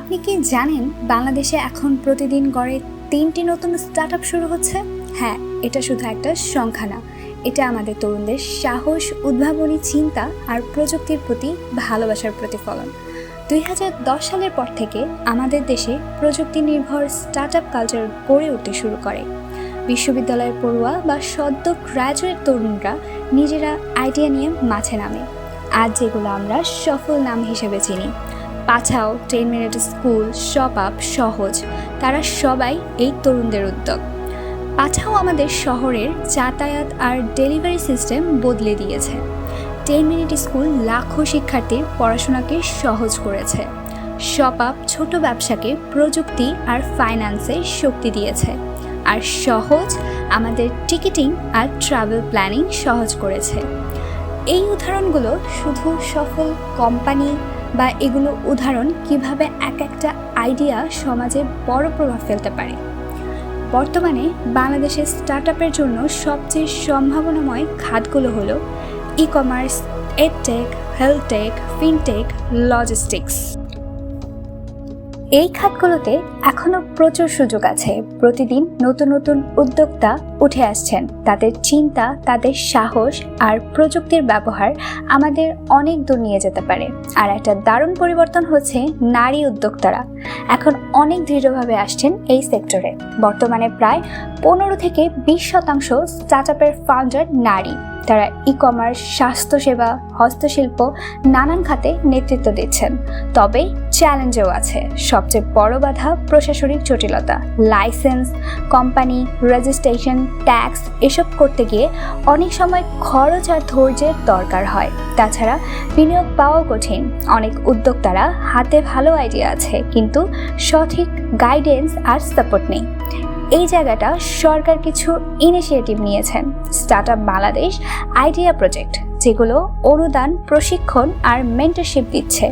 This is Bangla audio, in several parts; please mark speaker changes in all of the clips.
Speaker 1: আপনি কি জানেন বাংলাদেশে এখন প্রতিদিন গড়ে 3টি নতুন স্টার্টআপ শুরু হচ্ছে? হ্যাঁ, এটা শুধু একটা সংখ্যা না, এটা আমাদের তরুণদের সাহস, উদ্ভাবনী চিন্তা আর প্রযুক্তির প্রতি ভালোবাসার প্রতিফলন। 2010 সালের পর থেকে আমাদের দেশে প্রযুক্তি নির্ভর স্টার্টআপ কালচার গড়ে উঠতে শুরু করে। বিশ্ববিদ্যালয়ের পড়ুয়া বা সদ্য গ্র্যাজুয়েট তরুণরা নিজেরা আইডিয়া নিয়ে মাঠে নামে। আজ যেগুলো আমরা সফল নাম হিসেবে চিনি, পাঠাও, 10 মিনিট স্কুল, শপ আপ, সহজ, তারা সবাই এই তরুণদের উদ্যোগ। পাঠাও আমাদের শহরের যাতায়াত আর ডেলিভারি সিস্টেম বদলে দিয়েছে। 10 মিনিট স্কুল লাখো শিক্ষার্থীর পড়াশোনাকে সহজ করেছে। শপ আপ ছোট ব্যবসাকে প্রযুক্তি আর ফাইন্যান্সে শক্তি দিয়েছে। আর সহজ আমাদের টিকিটিং আর ট্রাভেল প্ল্যানিং সহজ করেছে। এই উদাহরণগুলো শুধু সফল কোম্পানি বা এগুলো উদাহরণ কিভাবে এক একটা আইডিয়া সমাজে বড় প্রভাব ফেলতে পারে। বর্তমানে বাংলাদেশের স্টার্টআপের জন্য সবচেয়ে সম্ভাবনাময় খাতগুলো হলো e-commerce, edtech, healthtech, fintech, logistics. এই খাতগুলোতে এখনও প্রচুর সুযোগ আছে। প্রতিদিন নতুন নতুন উদ্যোক্তা উঠে আসছেন। তাদের চিন্তা, তাদের সাহস আর প্রযুক্তির ব্যবহার আমাদের অনেক দূর নিয়ে যেতে পারে। আর একটা দারুণ পরিবর্তন হচ্ছে নারী উদ্যোক্তারা এখন অনেক দৃঢ়ভাবে আসছেন এই সেক্টরে। বর্তমানে প্রায় 15 থেকে 20% স্টার্টআপের ফাউন্ডার নারী। তারা ই-কমার্স, স্বাস্থ্যসেবা, হস্তশিল্প নানান খাতে নেতৃত্ব দিচ্ছেন। তবে চ্যালেঞ্জও আছে। সবচেয়ে বড় বাধা প্রশাসনিক জটিলতা। লাইসেন্স, কোম্পানি রেজিস্ট্রেশন, ট্যাক্স এসব করতে গিয়ে অনেক সময় খরচ আর ধৈর্যের দরকার হয়। তাছাড়া বিনিয়োগ পাওয়াও কঠিন। অনেক উদ্যোক্তারা হাতে ভালো আইডিয়া আছে, কিন্তু সঠিক গাইডেন্স আর সাপোর্ট নেই। এই জায়গাটা সরকার কিছু ইনিশিয়েটিভ নিয়েছেন। স্টার্টআপ বাংলাদেশ আইডিয়া প্রজেক্ট, যেগুলো অনুদান, প্রশিক্ষণ আর মেন্টরশিপ দিচ্ছে।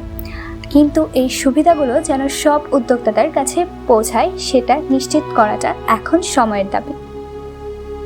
Speaker 1: কিন্তু এই সুবিধাগুলো যেন সব উদ্যোক্তাদের কাছে পৌঁছায়, সেটা নিশ্চিত করাটা এখন সময়ের দাবি।